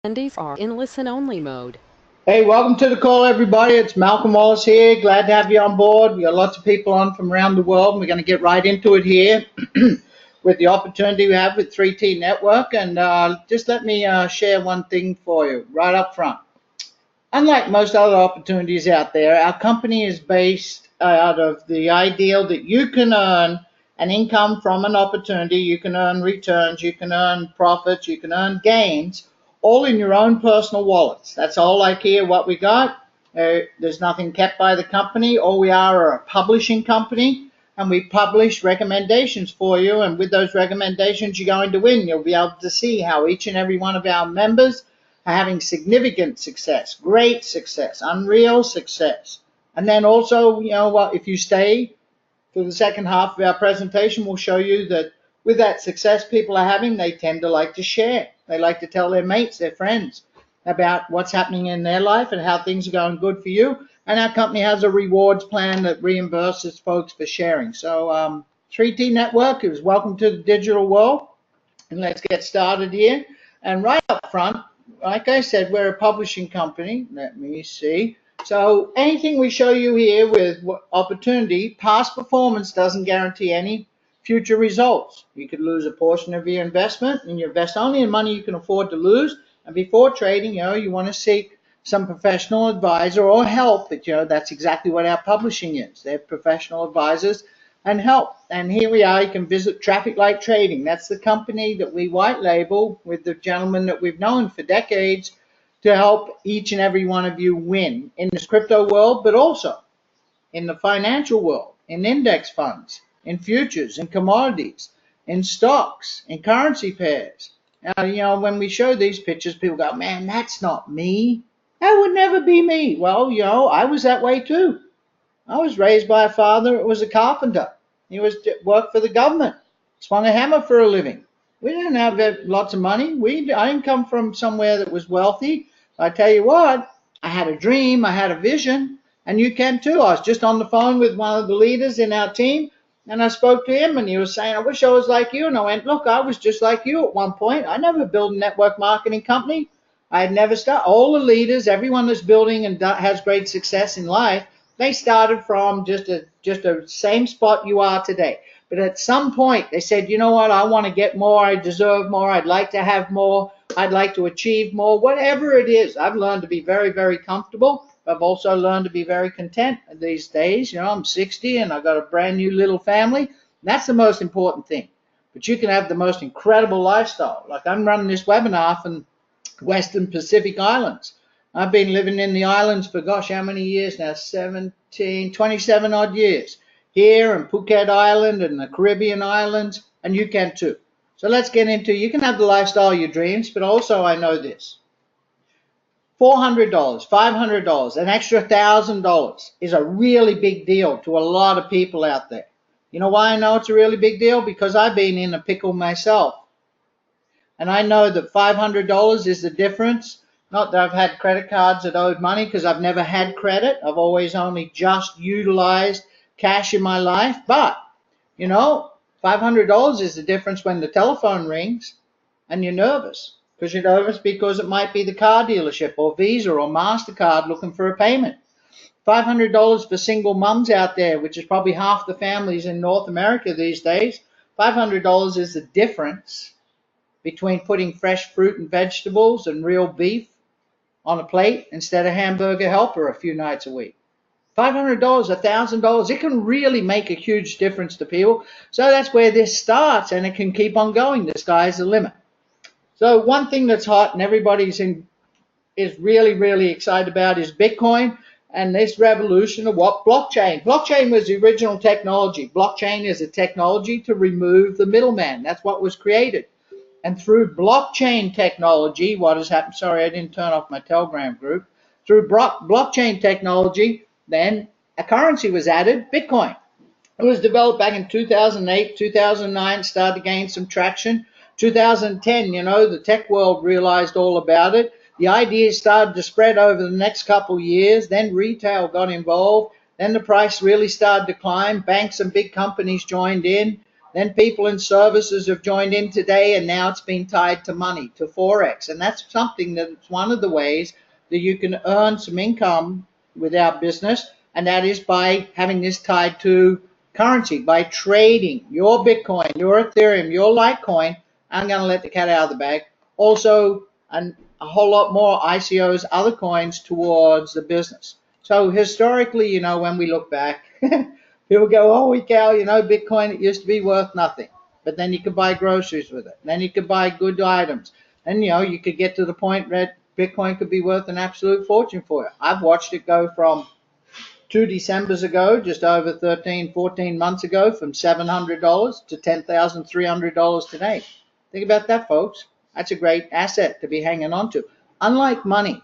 Attendees are in listen-only mode. Hey, welcome to the call, everybody. It's Malcolm Wallace here. Glad to have you on board. We got lots of people on from around the world, and we're going to get right into it here with the opportunity we have with 3T Network. And just let me share one thing for you right up front. Unlike most other opportunities out there, our company is based out of the ideal that you can earn an income from an opportunity, you can earn returns, you can earn profits, you can earn gains, all in your own personal wallets. That's all like here, what we got. There's nothing kept by the company. All we are a publishing company, and we publish recommendations for you. And with those recommendations, you're going to win. You'll be able to see how each and every one of our members are having significant success, great success, unreal success. And then also, you know what, if you stay for the second half of our presentation, we'll show you that with that success people are having, they tend to like to share. They like to tell their mates, their friends about what's happening in their life and how things are going good for you. And our company has a rewards plan that reimburses folks for sharing. So 3T Network is welcome to the digital world. And let's get started here. And right up front, like I said, we're a publishing company. Let me see. So anything we show you here with opportunity, past performance doesn't guarantee any future results. You could lose a portion of your investment, and you invest only in money you can afford to lose. And before trading, you want to seek some professional advisor or help. But that's exactly what our publishing is. They're professional advisors and help. And here we are. You can visit Traffic Light Trading. That's the company that we white label with the gentleman that we've known for decades to help each and every one of you win in this crypto world, but also in the financial world, in index funds, in futures, in commodities, in stocks, in currency pairs. Now, when we show these pictures, people go, man, that's not me. That would never be me. Well, I was that way too. I was raised by a father who was a carpenter. He worked for the government, swung a hammer for a living. We didn't have lots of money. I didn't come from somewhere that was wealthy. I tell you what, I had a dream, I had a vision, and you can too. I was just on the phone with one of the leaders in our team, and I spoke to him, and he was saying, I wish I was like you. And I went, look, I was just like you at one point. I never built a network marketing company. I had never started. All the leaders, everyone that's building and has great success in life, they started from just a same spot you are today. But at some point, they said, you know what, I want to get more, I deserve more, I'd like to have more, I'd like to achieve more, whatever it is. I've learned to be very, very comfortable. I've also learned to be very content these days. I'm 60 and I've got a brand new little family. That's the most important thing. But you can have the most incredible lifestyle. Like I'm running this webinar from Western Pacific Islands. I've been living in the islands for, gosh, how many years now? 27 odd years. Here in Phuket Island and the Caribbean islands, and you can too. So let's get into, you can have the lifestyle of your dreams, but also I know this. $400, $500, an extra $1,000 is a really big deal to a lot of people out there. You know why I know it's a really big deal? Because I've been in a pickle myself. And I know that $500 is the difference. Not that I've had credit cards that owed money, because I've never had credit. I've always only just utilized cash in my life. But, $500 is the difference when the telephone rings and you're nervous. Because you're nervous because it might be the car dealership or Visa or MasterCard looking for a payment. $500 for single mums out there, which is probably half the families in North America these days. $500 is the difference between putting fresh fruit and vegetables and real beef on a plate instead of hamburger helper a few nights a week. $500, $1,000, it can really make a huge difference to people. So that's where this starts, and it can keep on going. The sky's the limit. So one thing that's hot and everybody's is really, really excited about is Bitcoin and this revolution of what blockchain. Blockchain was the original technology. Blockchain is a technology to remove the middleman. That's what was created. And through blockchain technology, what has happened, sorry, I didn't turn off my Telegram group. Through blockchain technology, then a currency was added, Bitcoin. It was developed back in 2008, 2009, started to gain some traction. 2010, the tech world realized all about it. The ideas started to spread over the next couple of years. Then retail got involved. Then the price really started to climb. Banks and big companies joined in. Then people in services have joined in today, and now it's been tied to money, to Forex. And that's something that's one of the ways that you can earn some income with our business, and that is by having this tied to currency, by trading your Bitcoin, your Ethereum, your Litecoin. I'm going to let the cat out of the bag. Also, a whole lot more ICOs, other coins towards the business. So historically, when we look back, people go, holy cow, Bitcoin, it used to be worth nothing. But then you could buy groceries with it. Then you could buy good items. And, you could get to the point that Bitcoin could be worth an absolute fortune for you. I've watched it go from 2 Decembers ago, just over 13, 14 months ago, from $700 to $10,300 today. Think about that, folks. That's a great asset to be hanging on to. Unlike money,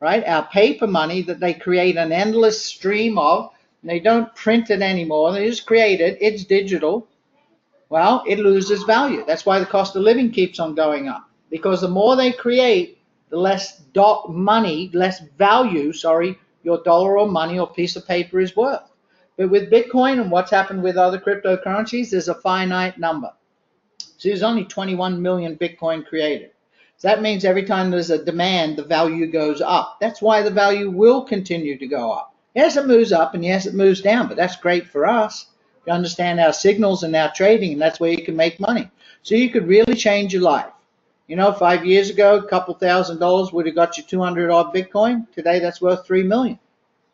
right? Our paper money that they create an endless stream of, and they don't print it anymore. They just create it. It's digital. Well, it loses value. That's why the cost of living keeps on going up. Because the more they create, the less money, less value, your dollar or money or piece of paper is worth. But with Bitcoin and what's happened with other cryptocurrencies, there's a finite number. So there's only 21 million Bitcoin created. So that means every time there's a demand, the value goes up. That's why the value will continue to go up. Yes, it moves up, and yes, it moves down, but that's great for us. You understand our signals and our trading, and that's where you can make money. So you could really change your life. 5 years ago, a couple $1,000 would have got you 200 odd Bitcoin. Today, that's worth 3 million.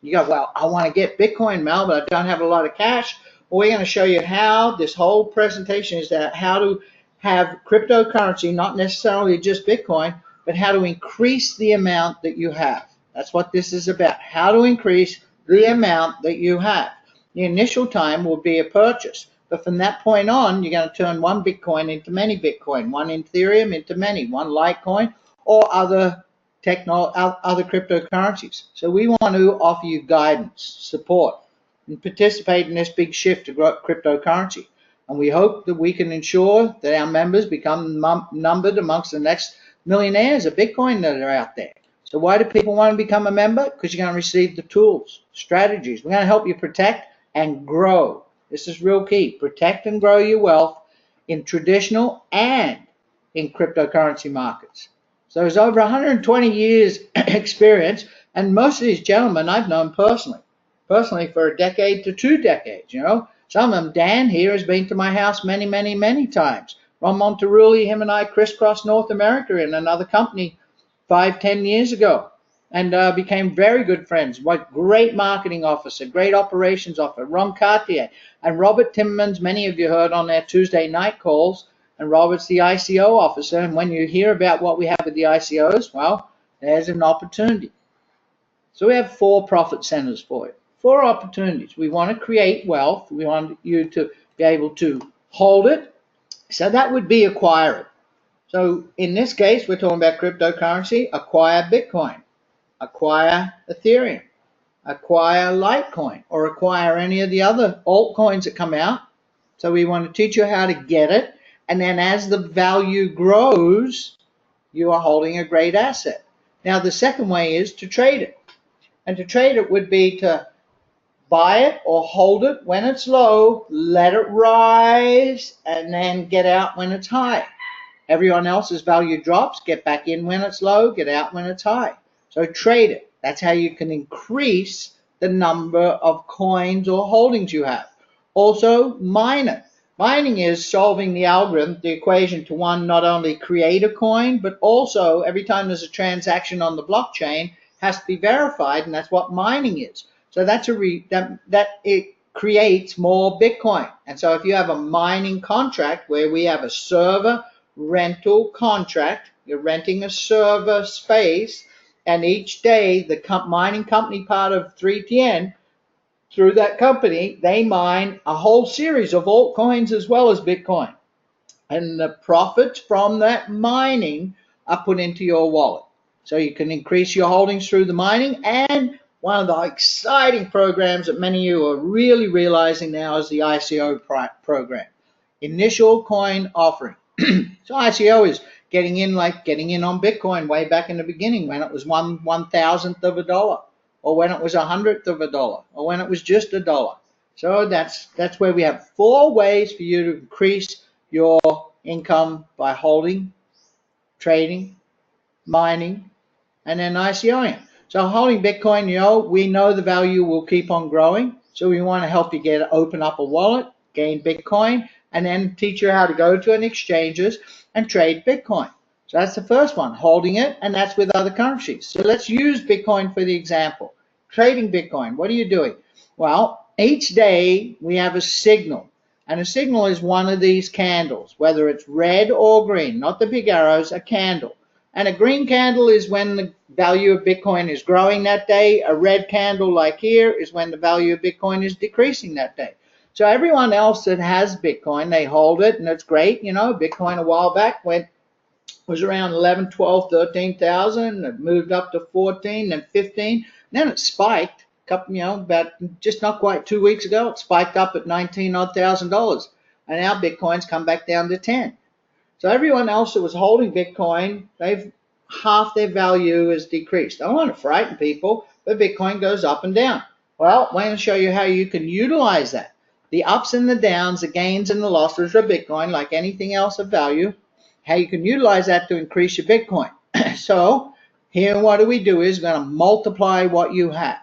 You go, well, I want to get Bitcoin, Mel, but I don't have a lot of cash. Well, we're going to show you how. This whole presentation is that how to have cryptocurrency, not necessarily just Bitcoin, but how to increase the amount that you have. That's what this is about, how to increase the amount that you have. The initial time will be a purchase, but from that point on, you're going to turn one Bitcoin into many Bitcoin, one Ethereum into many, one Litecoin, or other cryptocurrencies. So we want to offer you guidance, support, and participate in this big shift to cryptocurrency. And we hope that we can ensure that our members become numbered amongst the next millionaires of Bitcoin that are out there. So why do people want to become a member? Because you're going to receive the tools, strategies. We're going to help you protect and grow. This is real key. Protect and grow your wealth in traditional and in cryptocurrency markets. So there's over 120 years experience, and most of these gentlemen I've known personally for a decade to 2 decades. Some of them, Dan here, has been to my house many, many, many times. Ron Monterulli, him and I crisscrossed North America in another company 5-10 years ago, and became very good friends. What great marketing officer, great operations officer, Ron Cartier, and Robert Timmons, many of you heard on their Tuesday night calls, and Robert's the ICO officer. And when you hear about what we have with the ICOs, well, there's an opportunity. So we have 4 profit centers for you. 4 opportunities. We want to create wealth. We want you to be able to hold it. So that would be acquire it. So in this case, we're talking about cryptocurrency. Acquire Bitcoin, acquire Ethereum, acquire Litecoin, or acquire any of the other altcoins that come out. So we want to teach you how to get it. And then as the value grows, you are holding a great asset. Now, the second way is to trade it. And to trade it would be to buy it or hold it when it's low, let it rise, and then get out when it's high. Everyone else's value drops, get back in when it's low, get out when it's high. So trade it. That's how you can increase the number of coins or holdings you have. Also, mine it. Mining is solving the algorithm, the equation to not only create a coin, but also every time there's a transaction on the blockchain, has to be verified, and that's what mining is. So that's it creates more Bitcoin. And so if you have a mining contract where we have a server rental contract, you're renting a server space, and each day the mining company part of 3TN, through that company, they mine a whole series of altcoins as well as Bitcoin. And the profits from that mining are put into your wallet. So you can increase your holdings through the mining. And one of the exciting programs that many of you are really realizing now is the ICO program. Initial coin offering. So ICO is getting in on Bitcoin way back in the beginning when it was 1/1000th of a dollar, or when it was 100th of a dollar, or when it was just $1. So that's where we have 4 ways for you to increase your income by holding, trading, mining, and then ICOing. So holding Bitcoin, we know the value will keep on growing. So we want to help you open up a wallet, gain Bitcoin, and then teach you how to go to an exchanges and trade Bitcoin. So that's the first one, holding it, and that's with other currencies. So let's use Bitcoin for the example. Trading Bitcoin, what are you doing? Well, each day we have a signal, and a signal is one of these candles, whether it's red or green, not the big arrows, a candle. And a green candle is when the value of Bitcoin is growing that day. A red candle like here is when the value of Bitcoin is decreasing that day. So everyone else that has Bitcoin, they hold it, and it's great. Bitcoin a while back was around 11, 12, 13,000. It moved up to 14, then 15. Then it spiked. About just not quite 2 weeks ago, it spiked up at 19 odd $1,000, and now Bitcoin's come back down to 10. So everyone else that was holding Bitcoin, half their value has decreased. I don't want to frighten people, but Bitcoin goes up and down. Well, I'm going to show you how you can utilize that. The ups and the downs, the gains and the losses of Bitcoin, like anything else of value, how you can utilize that to increase your Bitcoin. So here what do we do is we're going to multiply what you have.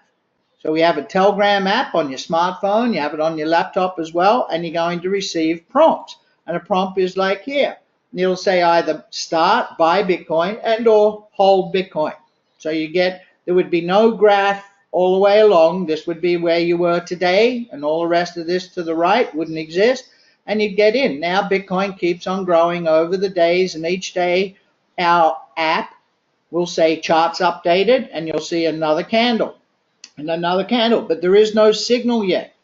So we have a Telegram app on your smartphone, you have it on your laptop as well, and you're going to receive prompts. And a prompt is like here. It'll say either start, buy Bitcoin, and or hold Bitcoin. So there would be no graph all the way along. This would be where you were today, and all the rest of this to the right wouldn't exist, and you'd get in. Now Bitcoin keeps on growing over the days, and each day our app will say charts updated, and you'll see another candle and another candle, but there is no signal yet.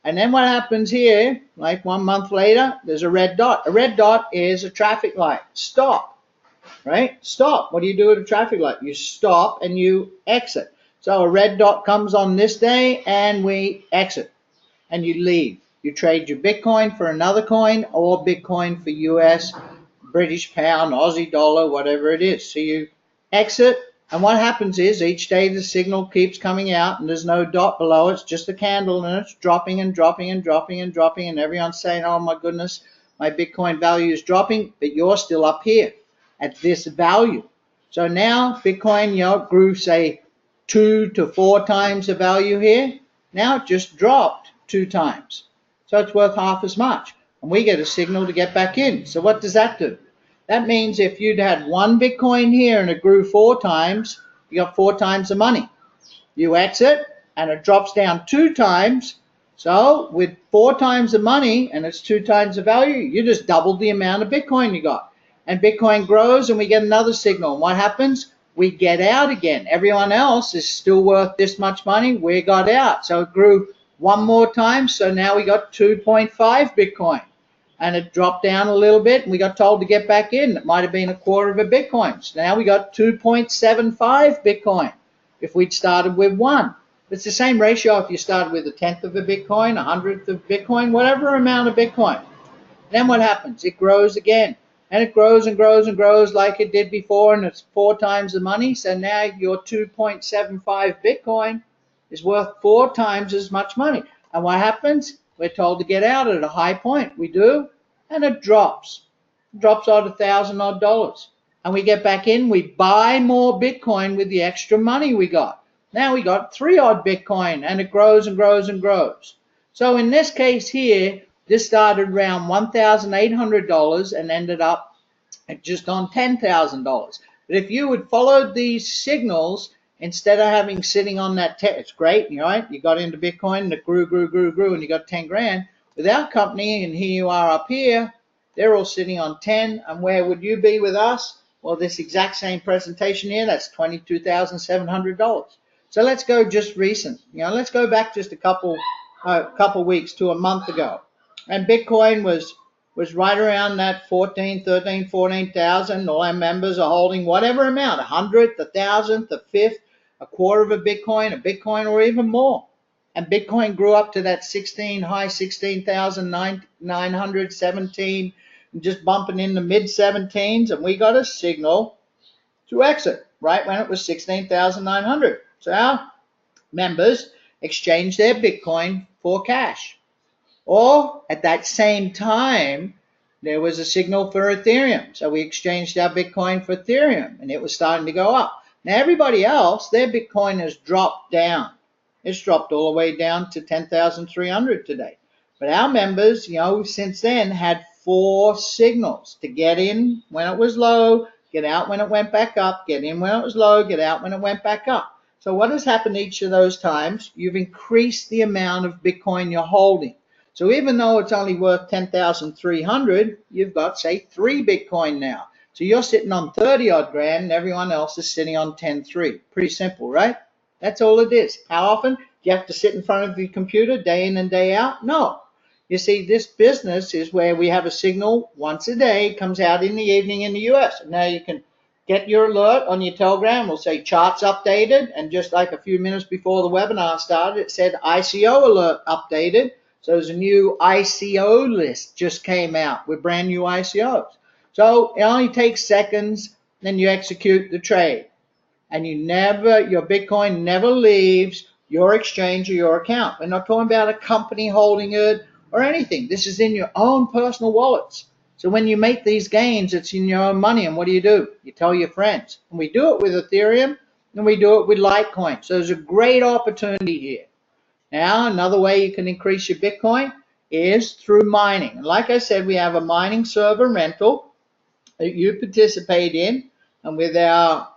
And then what happens here, like 1 month later, there's a red dot. A red dot is a traffic light. Stop, right? Stop. What do you do at a traffic light? You stop and you exit. So a red dot comes on this day and we exit and you leave. You trade your Bitcoin for another coin or Bitcoin for US, British pound, Aussie dollar, whatever it is. So you exit, and what happens is each day the signal keeps coming out and there's no dot below. It's just a candle and it's dropping and dropping and dropping and dropping, and everyone's saying, oh my goodness, my Bitcoin value is dropping, but you're still up here at this value. So now Bitcoin, grew say 2 to 4 times the value here. Now it just dropped 2 times. So it's worth half as much. And we get a signal to get back in. So what does that do? That means if you'd had 1 Bitcoin here and it grew 4 times, you got 4 times the money. You exit and it drops down 2 times. So with 4 times the money and it's 2 times the value, you just doubled the amount of Bitcoin you got. And Bitcoin grows and we get another signal. And what happens? We get out again. Everyone else is still worth this much money. We got out. So it grew 1 more time. So now we got 2.5 Bitcoin. And it dropped down a little bit and we got told to get back in. It might have been a quarter of a Bitcoin. So now we got 2.75 Bitcoin if we'd started with 1. It's the same ratio if you started with 1/10 of a Bitcoin, 100th of Bitcoin, whatever amount of Bitcoin. Then what happens? It grows again. And it grows and grows and grows like it did before, and it's 4 times the money. So now your 2.75 Bitcoin is worth 4 times as much money. And what happens? We're told to get out at a high point. We do, and it drops. It drops out $1,000 odd. And we get back in, we buy more Bitcoin with the extra money we got. Now we got 3 odd Bitcoin, and it grows and grows and grows. So in this case here, this started around $1,800 and ended up at just on $10,000. But if you had followed these signals, instead of having sitting on that, it's great, right? You got into Bitcoin and it grew, and you got 10 grand. With our company, and here you are up here, they're all sitting on 10. And where would you be with us? Well, this exact same presentation here, that's $22,700. So let's go just recent. Let's go back just a couple weeks to a month ago. And Bitcoin was right around that 14, 13, 14,000. All our members are holding whatever amount, 100th, 1,000th, a fifth, a quarter of a Bitcoin, or even more. And Bitcoin grew up to that high 16,900, 17, just bumping in the mid 17s, and we got a signal to exit right when it was 16,900. So our members exchanged their Bitcoin for cash. Or at that same time, there was a signal for Ethereum. So we exchanged our Bitcoin for Ethereum and it was starting to go up. Now everybody else, their Bitcoin has dropped down. It's dropped all the way down to 10,300 today. But our members, since then had 4 signals to get in when it was low, get out when it went back up, get in when it was low, get out when it went back up. So what has happened each of those times? You've increased the amount of Bitcoin you're holding. So even though it's only worth 10,300, you've got, say, 3 Bitcoin now. So you're sitting on 30 odd grand and everyone else is sitting on 10.3. Pretty simple, right? That's all it is. How often do you have to sit in front of the computer day in and day out? No. You see, this business is where we have a signal once a day, comes out in the evening in the US. Now you can get your alert on your Telegram. We'll say charts updated. And just like a few minutes before the webinar started, it said ICO alert updated. So there's a new ICO list just came out with brand new ICOs. So it only takes seconds, then you execute the trade. And your Bitcoin never leaves your exchange or your account. We're not talking about a company holding it or anything. This is in your own personal wallets. So when you make these gains, it's in your own money. And what do? You tell your friends. And we do it with Ethereum and we do it with Litecoin. So there's a great opportunity here. Now, another way you can increase your Bitcoin is through mining. And like I said, we have a mining server rental that you participate in. And with our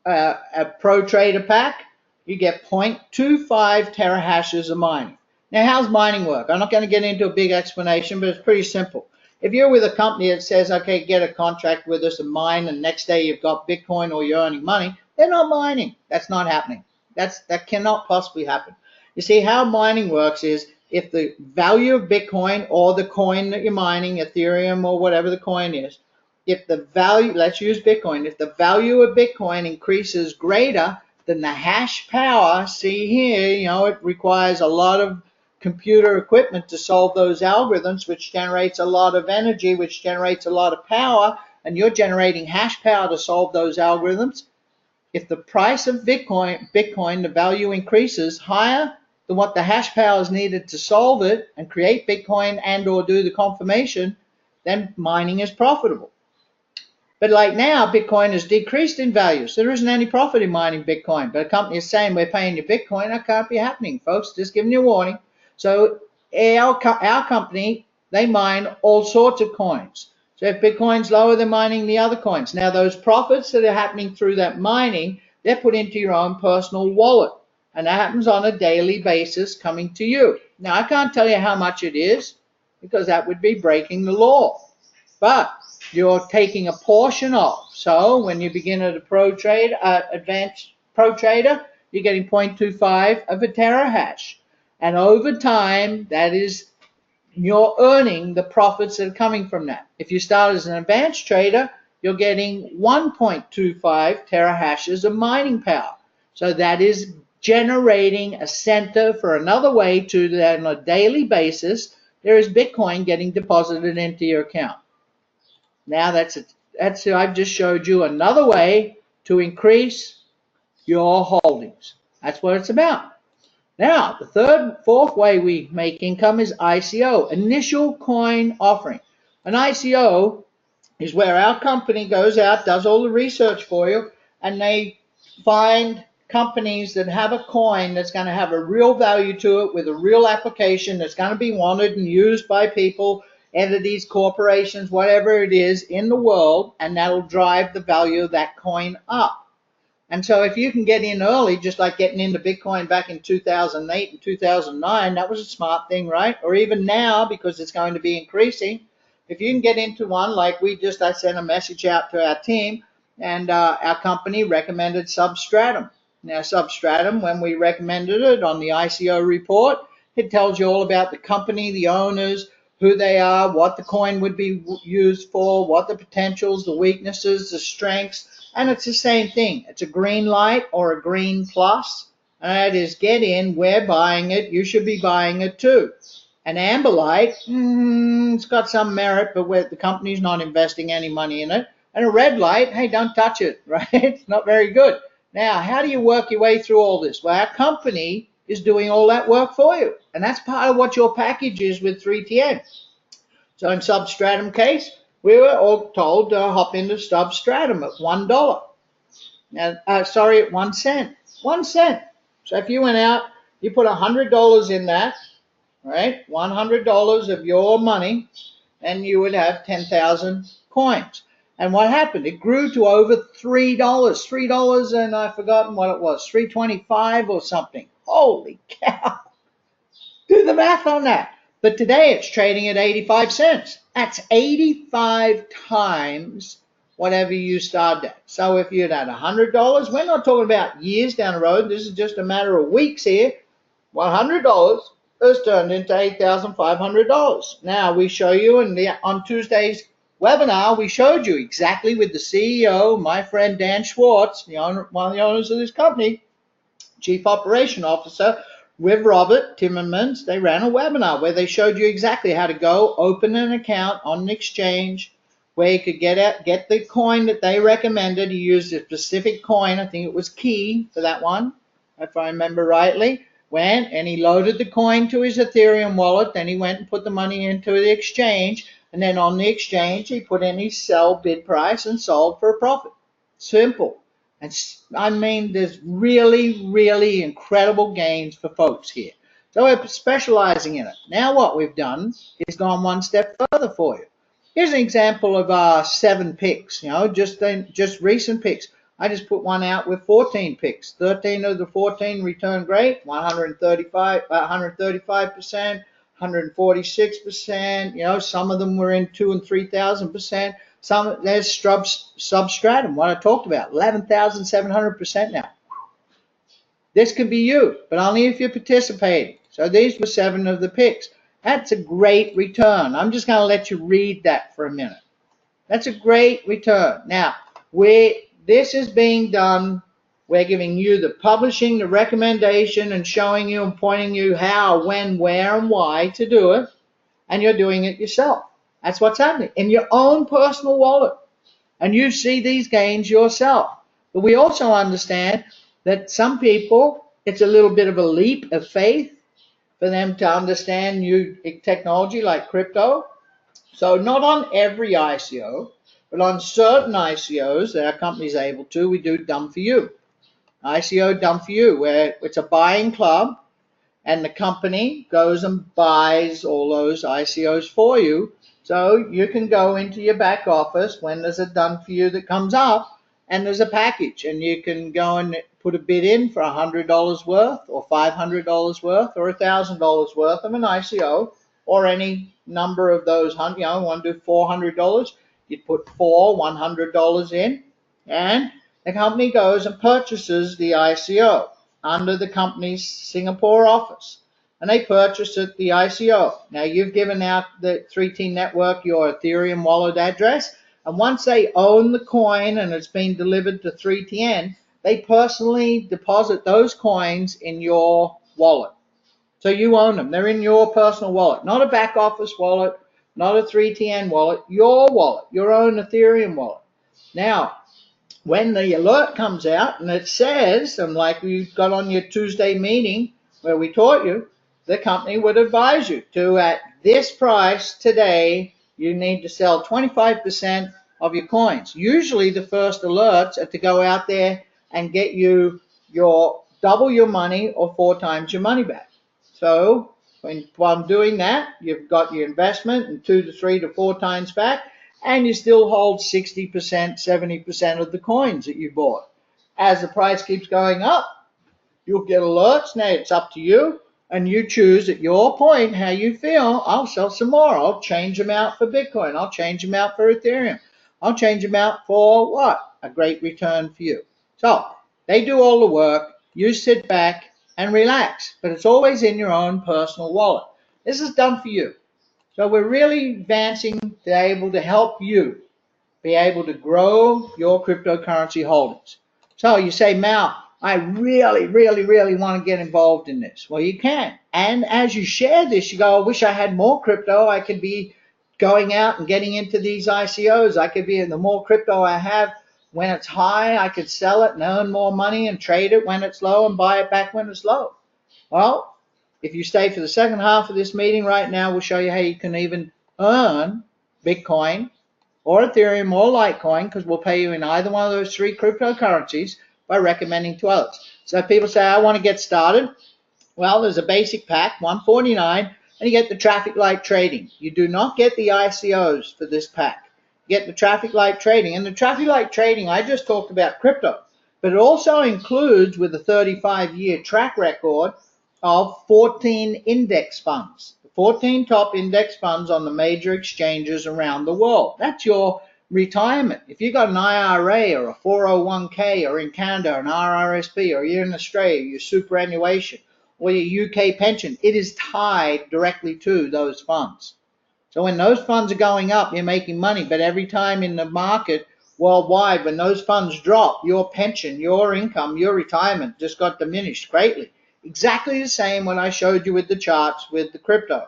a Pro Trader pack, you get 0.25 terahashes of mining. Now, how's mining work? I'm not going to get into a big explanation, but it's pretty simple. If you're with a company that says, okay, get a contract with us and mine, and next day you've got Bitcoin or you're earning money, they're not mining. That's not happening. That cannot possibly happen. You see, how mining works is if the value of Bitcoin or the coin that you're mining, Ethereum or whatever the coin is, if the value, let's use Bitcoin, if the value of Bitcoin increases greater than the hash power, see here, it requires a lot of computer equipment to solve those algorithms, which generates a lot of energy, which generates a lot of power, and you're generating hash power to solve those algorithms. If the price of Bitcoin, the value increases higher than what the hash power is needed to solve it and create Bitcoin and or do the confirmation, then mining is profitable. But like now, Bitcoin has decreased in value, so there isn't any profit in mining Bitcoin. But a company is saying we're paying you Bitcoin. That can't be happening, folks. Just giving you a warning. So our company, they mine all sorts of coins. So if Bitcoin's lower, they're mining the other coins. Now those profits that are happening through that mining, they're put into your own personal wallet. And that happens on a daily basis coming to you. Now I can't tell you how much it is because that would be breaking the law. But you're taking a portion of. So when you begin at a advanced Pro Trader, you're getting 0.25 of a terahash. And over time, that is, you're earning the profits that are coming from that. If you start as an advanced trader, you're getting 1.25 terahashes of mining power. So that is generating a center for another way to that on a daily basis, there is Bitcoin getting deposited into your account. Now I've just showed you another way to increase your holdings. That's what it's about. Now, the fourth way we make income is ICO, initial coin offering. An ICO is where our company goes out, does all the research for you, and they find companies that have a coin that's going to have a real value to it with a real application that's going to be wanted and used by people, entities, corporations, whatever it is in the world, and that'll drive the value of that coin up. And so if you can get in early, just like getting into Bitcoin back in 2008 and 2009, that was a smart thing, right? Or even now, because it's going to be increasing. If you can get into one, like I sent a message out to our team, and our company recommended Substratum. Now, Substratum, when we recommended it on the ICO report, it tells you all about the company, the owners, who they are, what the coin would be used for, what the potentials, the weaknesses, the strengths, and it's the same thing. It's a green light or a green plus, and that is get in, we're buying it, you should be buying it too. An amber light, it's got some merit, but the company's not investing any money in it. And a red light, hey, don't touch it, right? It's not very good. Now, how do you work your way through all this? Well, our company is doing all that work for you. And that's part of what your package is with 3TN. So in substratum case, we were all told to hop into substratum at $1. Sorry, at 1 cent. 1 cent. So if you went out, you put $100 in that, right? $100 of your money, and you would have 10,000 coins. And what happened? It grew to over $3. $3, and I've forgotten what it was, 3.25 or something. Holy cow. Do the math on that. But today it's trading at 85 cents. That's 85 times whatever you started at. So if you'd had $100, we're not talking about years down the road. This is just a matter of weeks here. $100 has turned into $8,500. Now we show you on Tuesday's webinar, we showed you exactly with the CEO, my friend Dan Schwartz, one of the owners of this company, Chief Operation Officer, with Robert Timmermans. They ran a webinar where they showed you exactly how to go open an account on an exchange where you could get the coin that they recommended. He used a specific coin. I think it was Key for that one, if I remember rightly. Went and he loaded the coin to his Ethereum wallet. Then he went and put the money into the exchange. And then on the exchange, he put in his sell bid price and sold for a profit. Simple. And I mean, there's really, really incredible gains for folks here. So we're specializing in it. Now what we've done is gone one step further for you. Here's an example of our 7 picks, just recent picks. I just put one out with 14 picks. 13 of the 14 returned great, 135%, 146%. Some of them were in 2,000 and 3,000%. There's substratum, what I talked about, 11,700% now. This could be you, but only if you're participating. So these were 7 of the picks. That's a great return. I'm just going to let you read that for a minute. That's a great return. Now, this is being done. We're giving you the publishing, the recommendation, and showing you and pointing you how, when, where, and why to do it. And you're doing it yourself. That's what's happening in your own personal wallet. And you see these gains yourself. But we also understand that some people, it's a little bit of a leap of faith for them to understand new technology like crypto. So not on every ICO, but on certain ICOs that our company is able to, we do Done For You. ICO Done For You, where it's a buying club, and the company goes and buys all those ICOs for you. So you can go into your back office when there's a Done For You that comes up, and there's a package, and you can go and put a bid in for $100 worth or $500 worth or $1,000 worth of an ICO, or any number of those. Want to do $400, you'd put $100 in, and the company goes and purchases the ICO under the company's Singapore office, and they purchase it, the ICO. Now you've given out the 3T Network your Ethereum wallet address, and once they own the coin and it's been delivered to 3TN, they personally deposit those coins in your wallet. So you own them. They're in your personal wallet, not a back office wallet, not a 3TN wallet, your wallet, your own Ethereum wallet. Now, when the alert comes out and it says, and like we got on your Tuesday meeting where we taught you, the company would advise you to, at this price today, you need to sell 25% of your coins. Usually the first alerts are to go out there and get you your double your money or 4 times your money back. So while I'm doing that, you've got your investment and 2 to 3 to 4 times back, and you still hold 60%, 70% of the coins that you bought. As the price keeps going up, you'll get alerts. Now it's up to you, and you choose at your point how you feel. I'll sell some more. I'll change them out for Bitcoin. I'll change them out for Ethereum. I'll change them out for what? A great return for you. So they do all the work. You sit back and relax, but it's always in your own personal wallet. This is Done For You. So we're really advancing to be able to help you be able to grow your cryptocurrency holdings. So you say, Mal, I really, really, really want to get involved in this. Well, you can. And as you share this, you go, I wish I had more crypto. I could be going out and getting into these ICOs. I could be in the more crypto I have. When it's high, I could sell it and earn more money and trade it when it's low and buy it back when it's low. Well, if you stay for the second half of this meeting right now, we'll show you how you can even earn Bitcoin or Ethereum or Litecoin, because we'll pay you in either one of those three cryptocurrencies by recommending to others. So if people say, I want to get started, well, there's a basic pack, $149, and you get the traffic light trading. You do not get the ICOs for this pack. You get the traffic light trading. And the traffic light trading, I just talked about crypto, but it also includes, with a 35-year track record, of 14 index funds. 14 top index funds on the major exchanges around the world. That's your retirement. If you got an IRA or a 401k, or in Canada an RRSP, or you're in Australia, your superannuation, or your UK pension, it is tied directly to those funds. So when those funds are going up, you're making money, but every time in the market worldwide, when those funds drop, your pension, your income, your retirement just got diminished greatly. Exactly the same when I showed you with the charts with the crypto.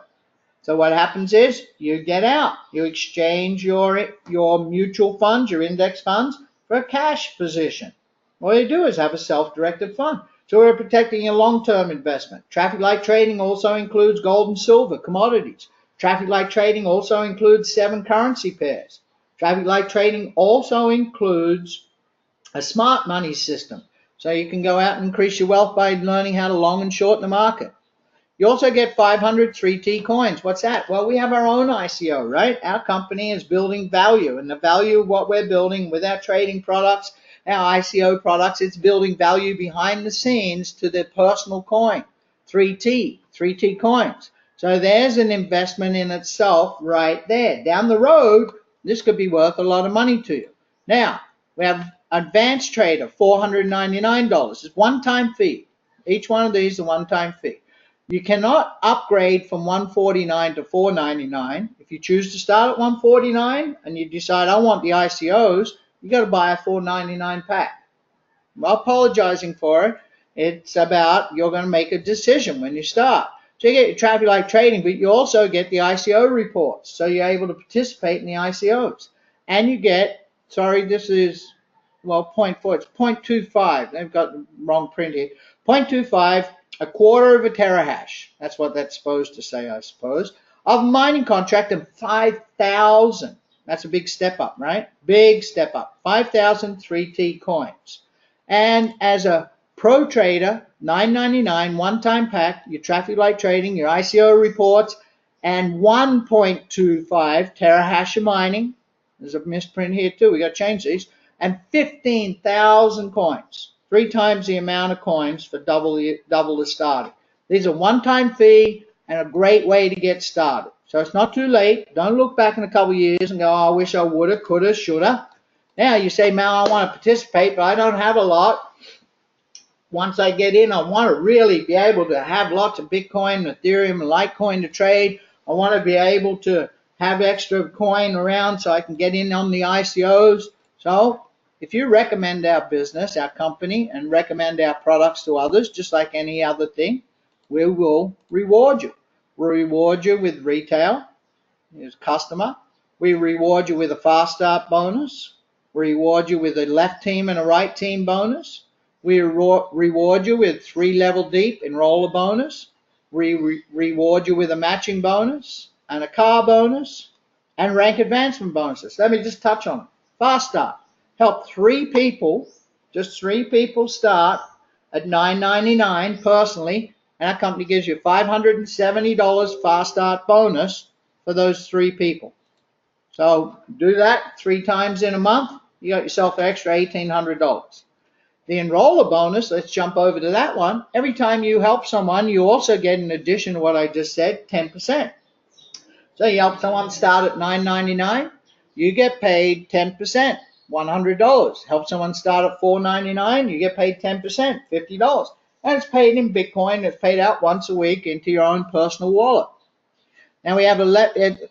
So what happens is you get out, you exchange your mutual funds, your index funds, for a cash position. All you do is have a self-directed fund. So we're protecting your long-term investment. Traffic light trading also includes gold and silver, commodities. Traffic light trading also includes 7 currency pairs. Traffic light trading also includes a smart money system. So you can go out and increase your wealth by learning how to long and short the market. You also get 500 3T coins. What's that? Well, we have our own ICO, right? Our company is building value, and the value of what we're building with our trading products, our ICO products, it's building value behind the scenes to the personal coin, 3T coins. So there's an investment in itself right there. Down the road, this could be worth a lot of money to you. Now, we have Advanced Trader, $499. It's one-time fee. Each one of these is a one-time fee. You cannot upgrade from $149 to $499. If you choose to start at $149 and you decide, I want the ICOs, you got to buy a $499 pack. I'm not apologizing for it. It's about you're going to make a decision when you start. So you get your traffic light trading, but you also get the ICO reports. So you're able to participate in the ICOs. And you get, sorry, this is, well, 0.4, it's 0.25. They've got the wrong print here. 0.25, a quarter of a terahash. That's what that's supposed to say, I suppose, of mining contract, and 5,000. That's a big step up, right? Big step up. 5,000 3T coins. And as a pro trader, $9.99 one-time pack, your traffic light trading, your ICO reports, and 1.25 terahash of mining. There's a misprint here too. We got to change these. And 15,000 coins. 3 times the amount of coins for double the starting. These are one-time fee and a great way to get started. So it's not too late. Don't look back in a couple of years and go, oh, I wish I woulda, coulda, shoulda. Now you say, Mal, I want to participate, but I don't have a lot. Once I get in, I want to really be able to have lots of Bitcoin, Ethereum, and Litecoin to trade. I want to be able to have extra coin around so I can get in on the ICOs. So if you recommend our business, our company, and recommend our products to others, just like any other thing, we will reward you. We'll reward you with retail as a customer. We reward you with a fast start bonus. We reward you with a left team and a right team bonus. We reward you with 3 level deep enroller bonus. We reward you with a matching bonus and a car bonus and rank advancement bonuses. Let me just touch on it. Fast start. Help 3 people, just 3 people start at $9.99 personally, and our company gives you $570 fast start bonus for those 3 people. So do that 3 times in a month, you got yourself an extra $1,800. The enroller bonus, let's jump over to that one. Every time you help someone, you also get, in addition to what I just said, 10%. So you help someone start at $9.99, you get paid 10%, $100. Help someone start at $4.99, you get paid 10%, $50. And it's paid in Bitcoin. It's paid out once a week into your own personal wallet. Now we have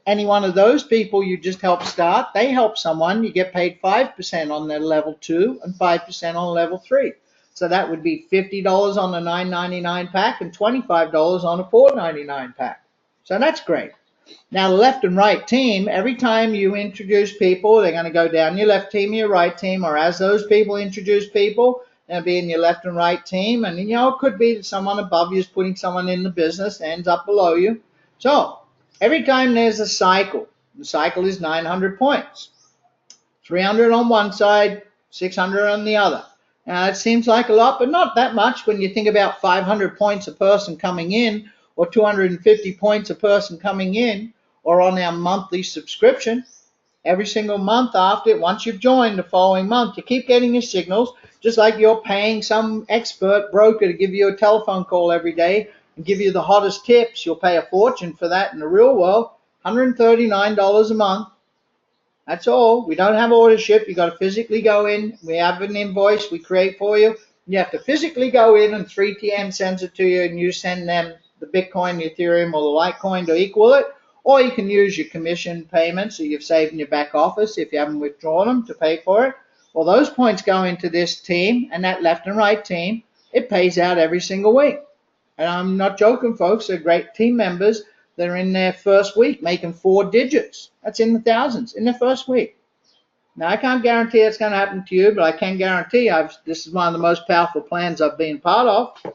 any one of those people you just help start, they help someone, you get paid 5% on their level 2 and 5% on level 3. So that would be $50 on a $9.99 pack and $25 on a $4.99 pack. So that's great. Now the left and right team, every time you introduce people, they're going to go down your left team, your right team, or as those people introduce people, and be in your left and right team. And it could be that someone above you is putting someone in the business, ends up below you. So every time there's a cycle, the cycle is 900 points. 300 on one side, 600 on the other. Now, it seems like a lot, but not that much when you think about 500 points a person coming in, or 250 points a person coming in, or on our monthly subscription. Every single month after it, once you've joined the following month, you keep getting your signals, just like you're paying some expert broker to give you a telephone call every day and give you the hottest tips. You'll pay a fortune for that in the real world, $139 a month. That's all. We don't have order ship. You got to physically go in. We have an invoice we create for you. You have to physically go in, and 3TN sends it to you, and you send them the Bitcoin, the Ethereum, or the Litecoin to equal it. Or you can use your commission payments that you've saved in your back office if you haven't withdrawn them to pay for it. Well, those points go into this team, and that left and right team, it pays out every single week. And I'm not joking, folks. They're great team members. They're in their first week making 4 digits. That's in the thousands in their first week. Now, I can't guarantee it's going to happen to you, but I can guarantee this is one of the most powerful plans I've been part of.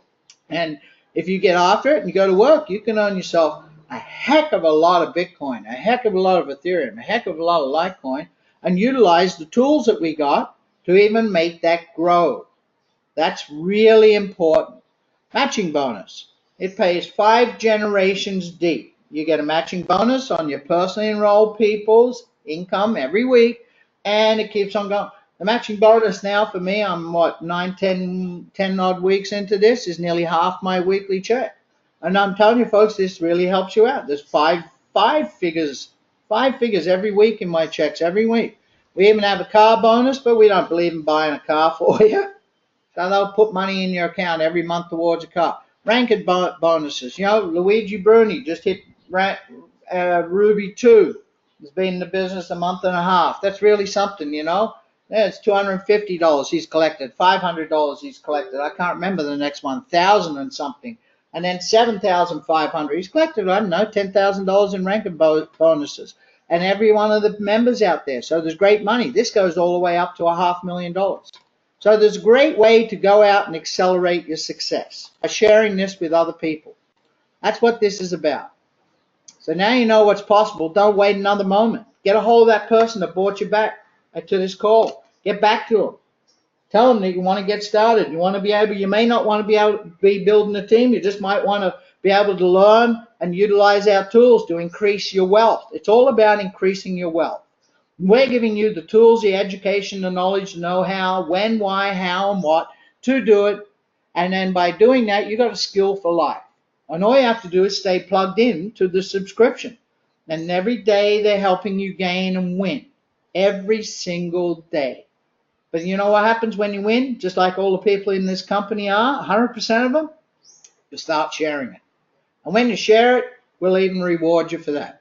And if you get after it and you go to work, you can earn yourself a heck of a lot of Bitcoin, a heck of a lot of Ethereum, a heck of a lot of Litecoin, and utilize the tools that we got to even make that grow. That's really important. Matching bonus. It pays 5 generations deep. You get a matching bonus on your personally enrolled people's income every week, and it keeps on going. The matching bonus now for me, I'm 10 odd weeks into this, is nearly half my weekly check. And I'm telling you, folks, this really helps you out. There's five figures every week in my checks every week. We even have a car bonus, but we don't believe in buying a car for you. So they'll put money in your account every month towards a car. Ranked bonuses. Luigi Bruni just hit Ruby 2. He's been in the business a month and a half. That's really something, It's $250 he's collected, $500 he's collected. I can't remember the next one, 1,000 and something. And then 7,500. He's collected, I don't know, $10,000 in ranked bonuses. And every one of the members out there. So there's great money. This goes all the way up to $500,000. So there's a great way to go out and accelerate your success by sharing this with other people. That's what this is about. So now you know what's possible. Don't wait another moment. Get a hold of that person that brought you back to this call. Get back to them. Tell them that you want to get started. You may not want to be able to be building a team. You just might want to be able to learn and utilize our tools to increase your wealth. It's all about increasing your wealth. We're giving you the tools, the education, the knowledge, the know-how, when, why, how, and what to do it. And then by doing that, you got a skill for life. And all you have to do is stay plugged in to the subscription. And every day they're helping you gain and win. Every single day. But you know what happens when you win? Just like all the people in this company are, 100% of them, you start sharing it. And when you share it, we'll even reward you for that.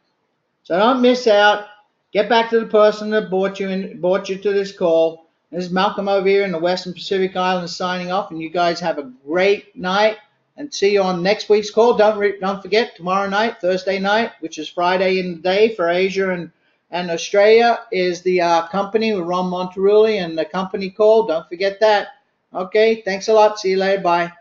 So don't miss out. Get back to the person that brought you to this call. This is Malcolm over here in the Western Pacific Islands signing off, and you guys have a great night. And see you on next week's call. Don't forget, tomorrow night, Thursday night, which is Friday in the day for Asia and Australia, is the company with Ron Monterulli and the company call. Don't forget that. Okay, thanks a lot. See you later. Bye.